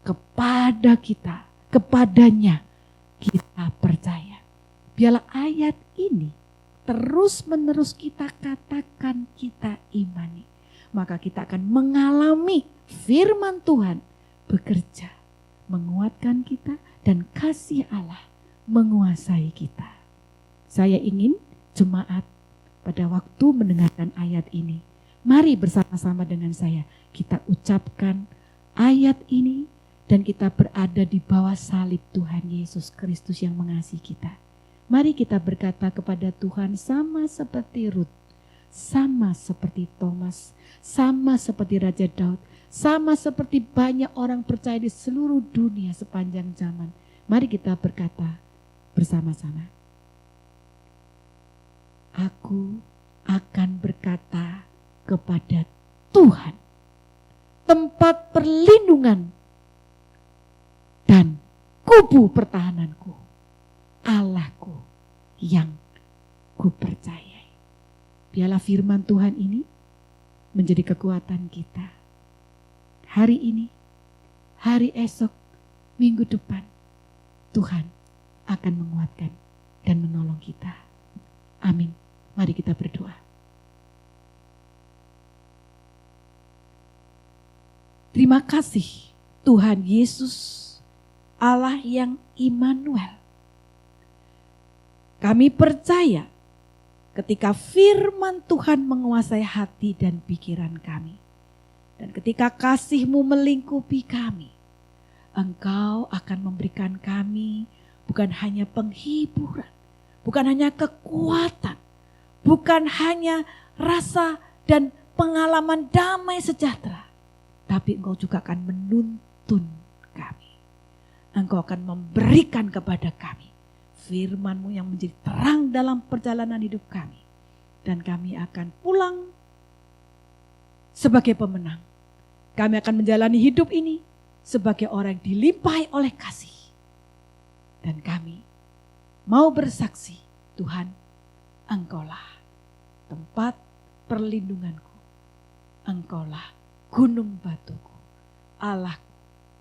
Kepada kita, kepadanya kita percaya. Biarlah ayat ini terus menerus kita katakan, kita imani. Maka kita akan mengalami firman Tuhan bekerja, menguatkan kita, dan kasih Allah menguasai kita. Saya ingin jemaat pada waktu mendengarkan ayat ini, mari bersama-sama dengan saya kita ucapkan ayat ini dan kita berada di bawah salib Tuhan Yesus Kristus yang mengasihi kita. Mari kita berkata kepada Tuhan sama seperti Rut, sama seperti Thomas, sama seperti Raja Daud, sama seperti banyak orang percaya di seluruh dunia sepanjang zaman. Mari kita berkata bersama-sama. Aku akan berkata kepada Tuhan, tempat perlindungan dan kubu pertahananku, Allahku yang kupercayai. Biarlah firman Tuhan ini menjadi kekuatan kita. Hari ini, hari esok, minggu depan, Tuhan akan menguatkan dan menolong kita. Amin. Mari kita berdoa. Terima kasih Tuhan Yesus, Allah yang Immanuel. Kami percaya ketika firman Tuhan menguasai hati dan pikiran kami. Dan ketika kasih-Mu melingkupi kami, Engkau akan memberikan kami bukan hanya penghiburan, bukan hanya kekuatan, bukan hanya rasa dan pengalaman damai sejahtera, tapi Engkau juga akan menuntun kami. Engkau akan memberikan kepada kami firman-Mu yang menjadi terang dalam perjalanan hidup kami. Dan kami akan pulang sebagai pemenang. Kami akan menjalani hidup ini sebagai orang yang dilimpahi oleh kasih. Dan kami mau bersaksi, Tuhan, Engkaulah tempat perlindunganku. Engkaulah gunung batuku, Allahku,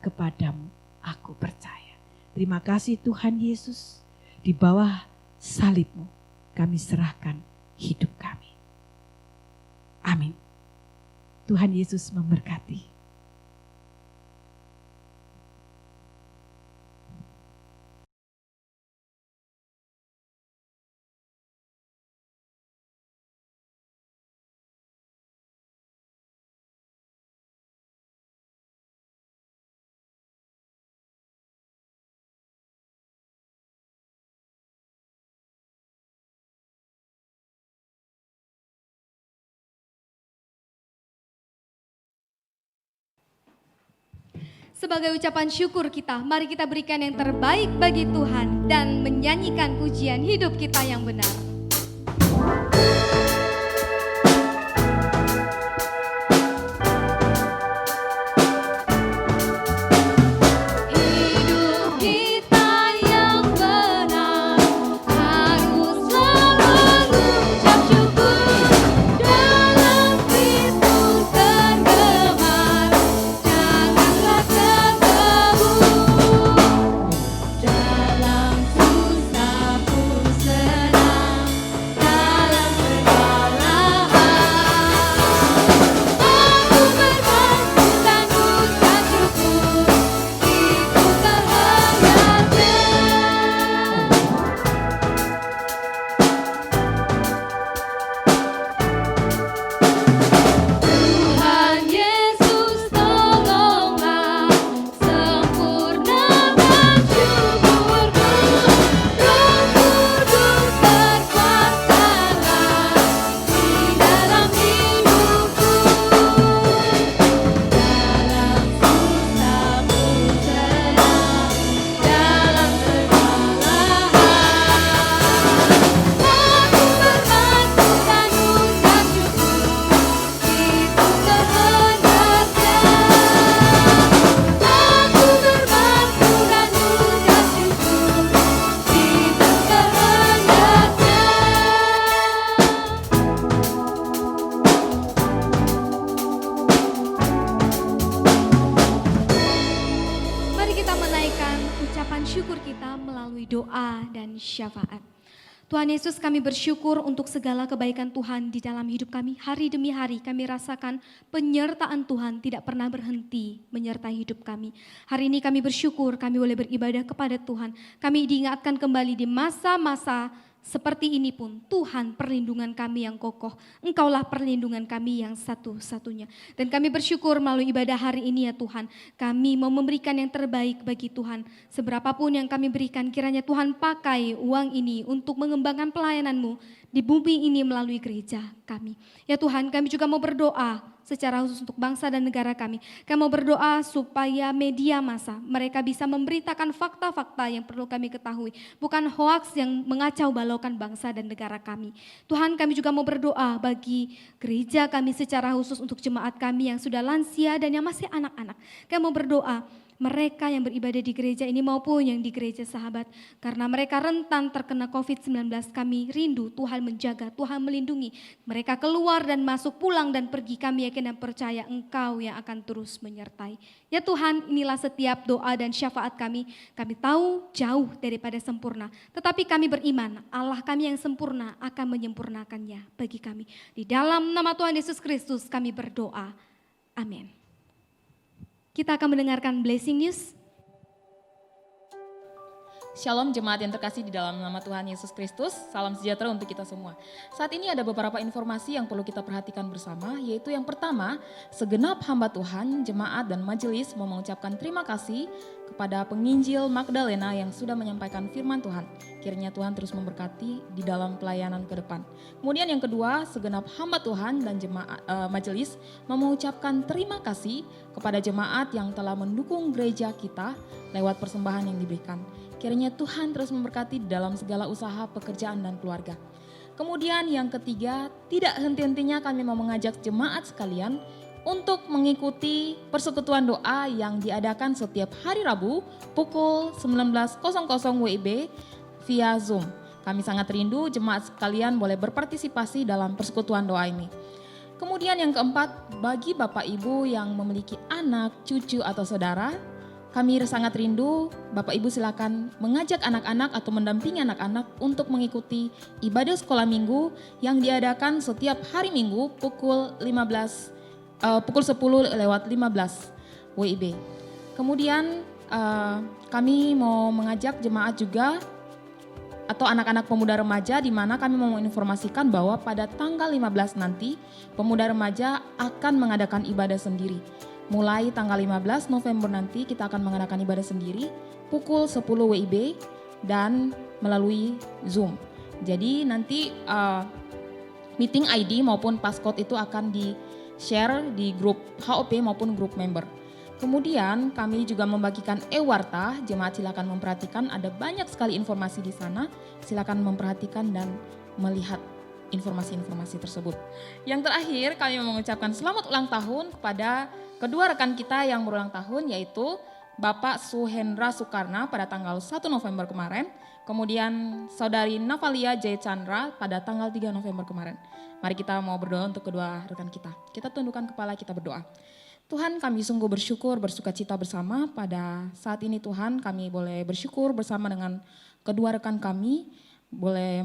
kepadamu aku percaya. Terima kasih Tuhan Yesus, di bawah salib-Mu kami serahkan hidup kami. Amin. Tuhan Yesus memberkati. Sebagai ucapan syukur kita, mari kita berikan yang terbaik bagi Tuhan dan menyanyikan pujian hidup kita yang benar. Hidup kita yang benar haruslah mengucap syukur dalam pintu tergemar. Janganlah terkebun dalam susah pun senang, dalam segala hal. Aku berbantu dan ucap syukur, itu kehendaknya. Tuhan Yesus tolonglah, sempurnakan syukurku. Roh Kudus berkuasalah di dalam hidupku. Dalam susah pun senang, dalam segala hal. Aku berbantu dan ucap syukur, itu kehendaknya. Aku berbantu dan ucap syukur, itu kehendaknya. Mari kita menaikkan ucapan syukur kita melalui doa dan syafaat. Tuhan Yesus, kami bersyukur untuk segala kebaikan Tuhan di dalam hidup kami. Hari demi hari kami rasakan penyertaan Tuhan tidak pernah berhenti menyertai hidup kami. Hari ini kami bersyukur kami boleh beribadah kepada Tuhan. Kami diingatkan kembali di masa-masa seperti ini pun Tuhan perlindungan kami yang kokoh. Engkaulah perlindungan kami yang satu-satunya. Dan kami bersyukur melalui ibadah hari ini ya Tuhan. Kami mau memberikan yang terbaik bagi Tuhan. Seberapapun yang kami berikan kiranya Tuhan pakai uang ini untuk mengembangkan pelayanan-Mu di bumi ini melalui gereja kami. Ya Tuhan, kami juga mau berdoa secara khusus untuk bangsa dan negara kami. Kami mau berdoa supaya media massa mereka bisa memberitakan fakta-fakta yang perlu kami ketahui. Bukan hoaks yang mengacau balaukan bangsa dan negara kami. Tuhan, kami juga mau berdoa bagi gereja kami secara khusus untuk jemaat kami yang sudah lansia dan yang masih anak-anak. Kami mau berdoa mereka yang beribadah di gereja ini maupun yang di gereja Sahabat. Karena mereka rentan terkena COVID-19, kami rindu Tuhan menjaga, Tuhan melindungi. Mereka keluar dan masuk, pulang dan pergi, kami yakin dan percaya Engkau yang akan terus menyertai. Ya Tuhan, inilah setiap doa dan syafaat kami. Kami tahu jauh daripada sempurna, tetapi kami beriman Allah kami yang sempurna akan menyempurnakannya bagi kami. Di dalam nama Tuhan Yesus Kristus kami berdoa. Amin. Kita akan mendengarkan blessing news. Shalom jemaat yang terkasih di dalam nama Tuhan Yesus Kristus, salam sejahtera untuk kita semua. Saat ini ada beberapa informasi yang perlu kita perhatikan bersama, yaitu yang pertama, segenap hamba Tuhan, jemaat dan majelis mau mengucapkan terima kasih kepada penginjil Magdalena yang sudah menyampaikan firman Tuhan. Kiranya Tuhan terus memberkati di dalam pelayanan ke depan. Kemudian yang kedua, segenap hamba Tuhan dan jemaat majelis mau mengucapkan terima kasih kepada jemaat yang telah mendukung gereja kita lewat persembahan yang diberikan. Kiranya Tuhan terus memberkati di dalam segala usaha, pekerjaan dan keluarga. Kemudian yang ketiga, tidak henti-hentinya kami mau mengajak jemaat sekalian untuk mengikuti persekutuan doa yang diadakan setiap hari Rabu pukul 19.00 WIB via Zoom. Kami sangat rindu jemaat sekalian boleh berpartisipasi dalam persekutuan doa ini. Kemudian yang keempat, bagi Bapak Ibu yang memiliki anak, cucu atau saudara, kami sangat rindu Bapak Ibu silakan mengajak anak-anak atau mendampingi anak-anak untuk mengikuti ibadah sekolah minggu yang diadakan setiap hari Minggu pukul 10.15 WIB. Kemudian kami mau mengajak jemaat juga atau anak-anak pemuda remaja, di mana kami mau menginformasikan bahwa pada tanggal 15 nanti pemuda remaja akan mengadakan ibadah sendiri. Mulai tanggal 15 November nanti kita akan mengadakan ibadah sendiri pukul 10 WIB dan melalui Zoom. Jadi nanti meeting ID maupun passcode itu akan di-share di grup HOP maupun grup member. Kemudian kami juga membagikan e-warta, jemaat silakan memperhatikan, ada banyak sekali informasi di sana. Silakan memperhatikan dan melihat informasi-informasi tersebut. Yang terakhir kami mengucapkan selamat ulang tahun kepada kedua rekan kita yang berulang tahun, yaitu Bapak Suhendra Soekarna pada tanggal 1 November kemarin, kemudian Saudari Navalia Jaya Chandra pada tanggal 3 November kemarin. Mari kita mau berdoa untuk kedua rekan kita. Kita tundukkan kepala, kita berdoa. Tuhan, kami sungguh bersyukur, bersuka cita bersama pada saat ini Tuhan, kami boleh bersyukur bersama dengan kedua rekan kami, boleh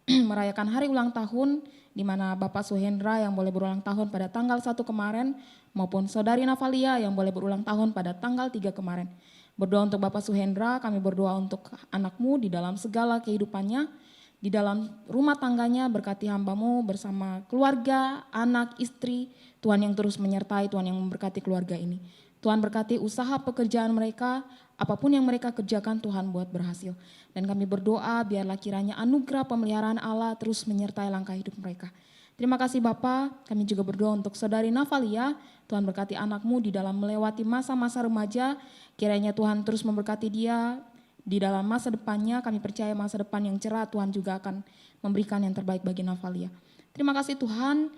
merayakan hari ulang tahun di mana Bapak Suhendra yang boleh berulang tahun pada tanggal 1 kemarin maupun Saudari Navalia yang boleh berulang tahun pada tanggal 3 kemarin. Berdoa untuk Bapak Suhendra, kami berdoa untuk anakmu di dalam segala kehidupannya, di dalam rumah tangganya, berkati hambamu bersama keluarga, anak, istri, Tuhan yang terus menyertai, Tuhan yang memberkati keluarga ini. Tuhan berkati usaha pekerjaan mereka, apapun yang mereka kerjakan Tuhan buat berhasil. Dan kami berdoa biarlah kiranya anugerah pemeliharaan Allah terus menyertai langkah hidup mereka. Terima kasih Bapak, kami juga berdoa untuk Saudari Navalia, Tuhan berkati anakmu di dalam melewati masa-masa remaja, kiranya Tuhan terus memberkati dia di dalam masa depannya, kami percaya masa depan yang cerah Tuhan juga akan memberikan yang terbaik bagi Navalia. Terima kasih Tuhan,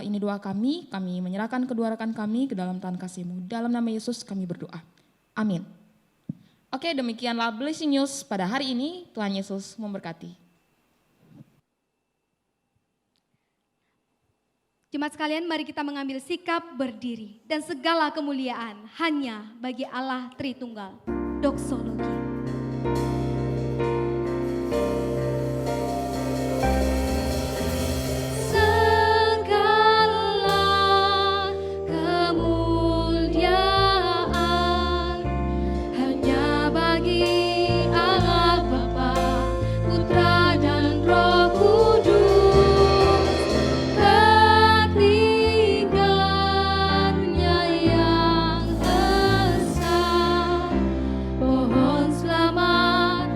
ini doa kami menyerahkan kedua rekan kami ke dalam tangan kasih-Mu. Dalam nama Yesus kami berdoa, amin. Oke, demikianlah blessing news pada hari ini, Tuhan Yesus memberkati. Jemaat sekalian, mari kita mengambil sikap berdiri dan segala kemuliaan hanya bagi Allah Tritunggal. Doksologi. Segala kemuliaan hanya bagi Allah Bapa, Putra dan Roh Kudus. Ketiganya yang esa, pohon selamat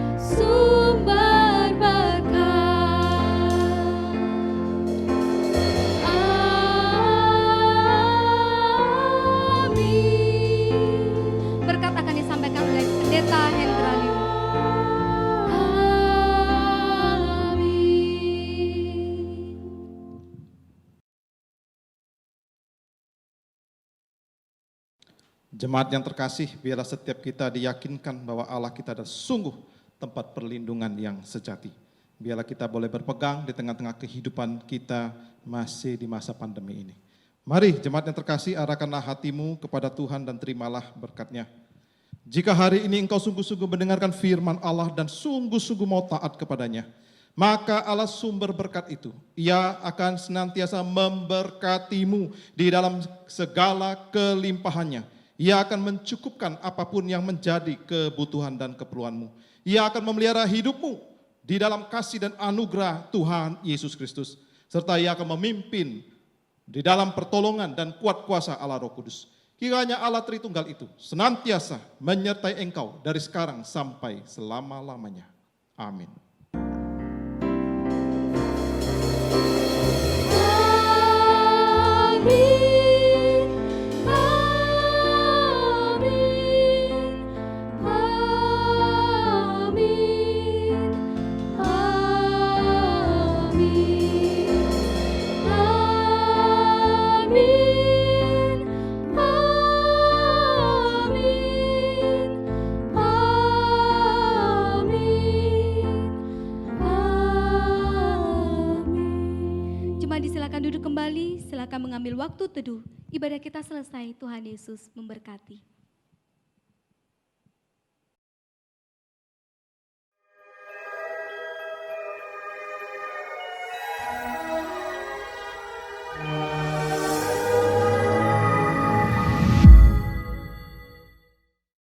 Jemaat yang terkasih, biarlah setiap kita diyakinkan bahwa Allah kita adalah sungguh tempat perlindungan yang sejati. Biarlah kita boleh berpegang di tengah-tengah kehidupan kita masih di masa pandemi ini. Mari jemaat yang terkasih, arahkanlah hatimu kepada Tuhan dan terimalah berkat-Nya. Jika hari ini engkau sungguh-sungguh mendengarkan firman Allah dan sungguh-sungguh mau taat kepadanya, maka Allah sumber berkat itu, Ia akan senantiasa memberkatimu di dalam segala kelimpahannya. Ia akan mencukupkan apapun yang menjadi kebutuhan dan keperluanmu. Ia akan memelihara hidupmu di dalam kasih dan anugerah Tuhan Yesus Kristus. Serta Ia akan memimpin di dalam pertolongan dan kuat kuasa Allah Roh Kudus. Kiranya Allah Tritunggal itu senantiasa menyertai engkau dari sekarang sampai selama-lamanya. Amin. Silakan duduk kembali, silakan mengambil waktu teduh. Ibadah kita selesai, Tuhan Yesus memberkati.